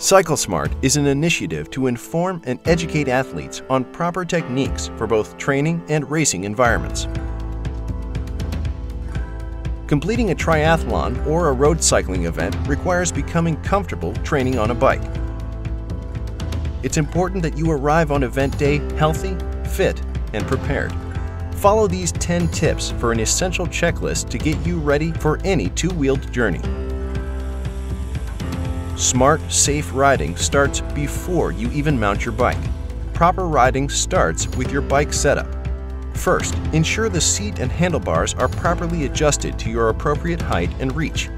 CycleSmart is an initiative to inform and educate athletes on proper techniques for both training and racing environments. Completing a triathlon or a road cycling event requires becoming comfortable training on a bike. It's important that you arrive on event day healthy, fit, and prepared. Follow these 10 tips for an essential checklist to get you ready for any two-wheeled journey. Smart, safe riding starts before you even mount your bike. Proper riding starts with your bike setup. First, ensure the seat and handlebars are properly adjusted to your appropriate height and reach.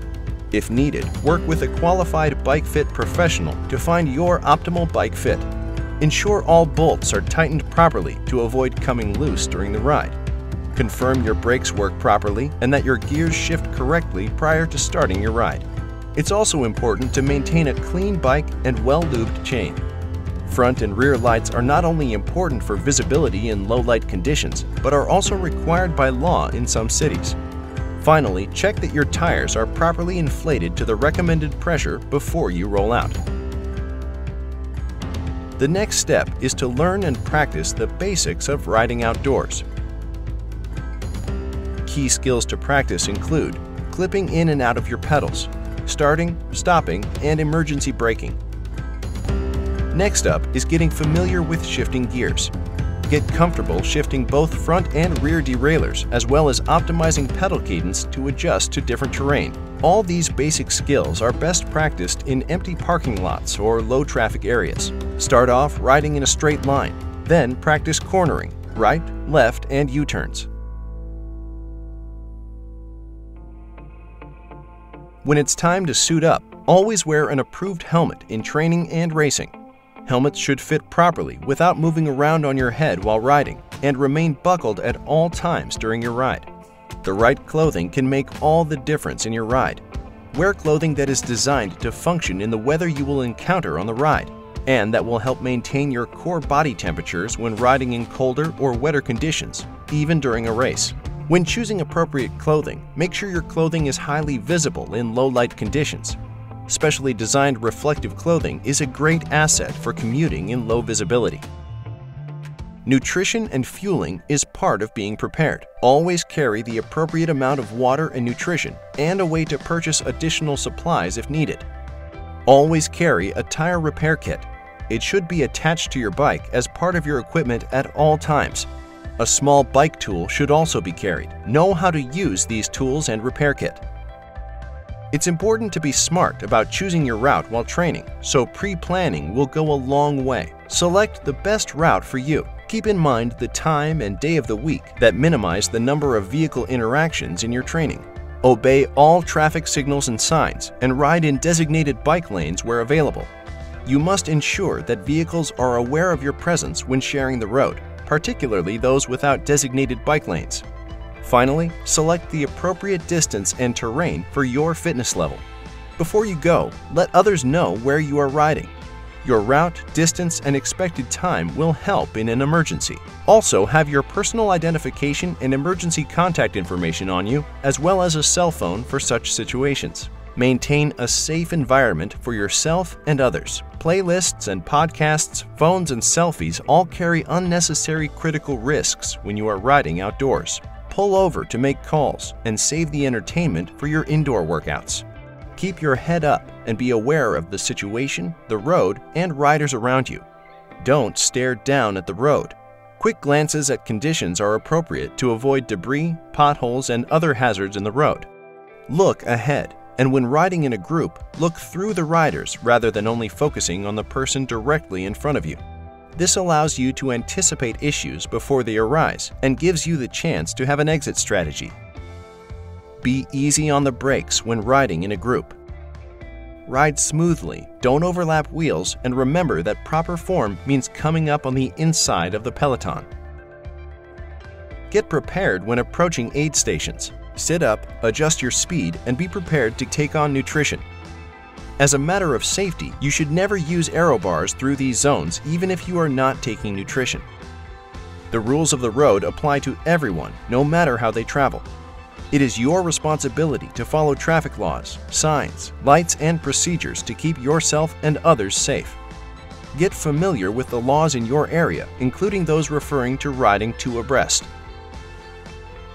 If needed, work with a qualified bike fit professional to find your optimal bike fit. Ensure all bolts are tightened properly to avoid coming loose during the ride. Confirm your brakes work properly and that your gears shift correctly prior to starting your ride. It's also important to maintain a clean bike and well-lubed chain. Front and rear lights are not only important for visibility in low-light conditions, but are also required by law in some cities. Finally, check that your tires are properly inflated to the recommended pressure before you roll out. The next step is to learn and practice the basics of riding outdoors. Key skills to practice include clipping in and out of your pedals, starting, stopping, and emergency braking. Next up is getting familiar with shifting gears. Get comfortable shifting both front and rear derailleurs, as well as optimizing pedal cadence to adjust to different terrain. All these basic skills are best practiced in empty parking lots or low-traffic areas. Start off riding in a straight line, then practice cornering, right, left, and U-turns. When it's time to suit up, always wear an approved helmet in training and racing. Helmets should fit properly without moving around on your head while riding and remain buckled at all times during your ride. The right clothing can make all the difference in your ride. Wear clothing that is designed to function in the weather you will encounter on the ride, and that will help maintain your core body temperatures when riding in colder or wetter conditions, even during a race. When choosing appropriate clothing, make sure your clothing is highly visible in low-light conditions. Specially designed reflective clothing is a great asset for commuting in low visibility. Nutrition and fueling is part of being prepared. Always carry the appropriate amount of water and nutrition and a way to purchase additional supplies if needed. Always carry a tire repair kit. It should be attached to your bike as part of your equipment at all times. A small bike tool should also be carried. Know how to use these tools and repair kit. It's important to be smart about choosing your route while training, so pre-planning will go a long way. Select the best route for you. Keep in mind the time and day of the week that minimize the number of vehicle interactions in your training. Obey all traffic signals and signs and ride in designated bike lanes where available. You must ensure that vehicles are aware of your presence when sharing the road, particularly those without designated bike lanes. Finally, select the appropriate distance and terrain for your fitness level. Before you go, let others know where you are riding. Your route, distance, and expected time will help in an emergency. Also, have your personal identification and emergency contact information on you, as well as a cell phone for such situations. Maintain a safe environment for yourself and others. Playlists and podcasts, phones and selfies all carry unnecessary critical risks when you are riding outdoors. Pull over to make calls and save the entertainment for your indoor workouts. Keep your head up and be aware of the situation, the road, and riders around you. Don't stare down at the road. Quick glances at conditions are appropriate to avoid debris, potholes, and other hazards in the road. Look ahead, and when riding in a group, look through the riders rather than only focusing on the person directly in front of you. This allows you to anticipate issues before they arise and gives you the chance to have an exit strategy. Be easy on the brakes when riding in a group. Ride smoothly, don't overlap wheels, and remember that proper form means coming up on the inside of the peloton. Get prepared when approaching aid stations. Sit up, adjust your speed, and be prepared to take on nutrition. As a matter of safety, you should never use aero bars through these zones even if you are not taking nutrition. The rules of the road apply to everyone, no matter how they travel. It is your responsibility to follow traffic laws, signs, lights, and procedures to keep yourself and others safe. Get familiar with the laws in your area, including those referring to riding two abreast.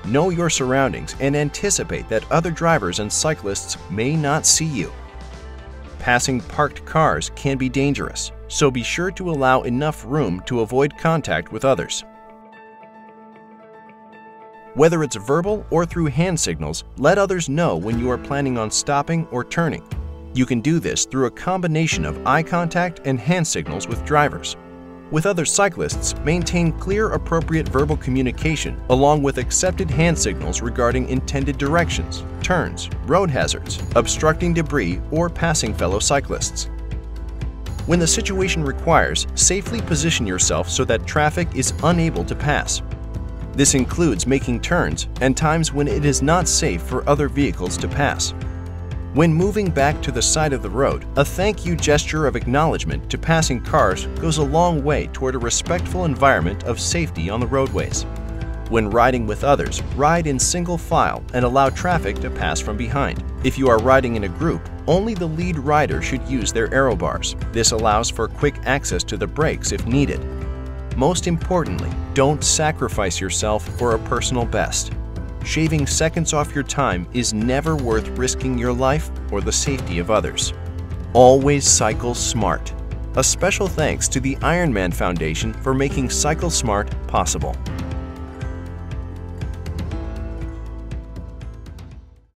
Know your surroundings and anticipate that other drivers and cyclists may not see you. Passing parked cars can be dangerous, so be sure to allow enough room to avoid contact with others. Whether it's verbal or through hand signals, let others know when you are planning on stopping or turning. You can do this through a combination of eye contact and hand signals with drivers. With other cyclists, maintain clear, appropriate verbal communication along with accepted hand signals regarding intended directions, turns, road hazards, obstructing debris, or passing fellow cyclists. When the situation requires, safely position yourself so that traffic is unable to pass. This includes making turns and times when it is not safe for other vehicles to pass. When moving back to the side of the road, a thank you gesture of acknowledgement to passing cars goes a long way toward a respectful environment of safety on the roadways. When riding with others, ride in single file and allow traffic to pass from behind. If you are riding in a group, only the lead rider should use their aero bars. This allows for quick access to the brakes if needed. Most importantly, don't sacrifice yourself for a personal best. Shaving seconds off your time is never worth risking your life or the safety of others. Always cycle smart. A special thanks to the IRONMAN Foundation for making CycleSmart possible.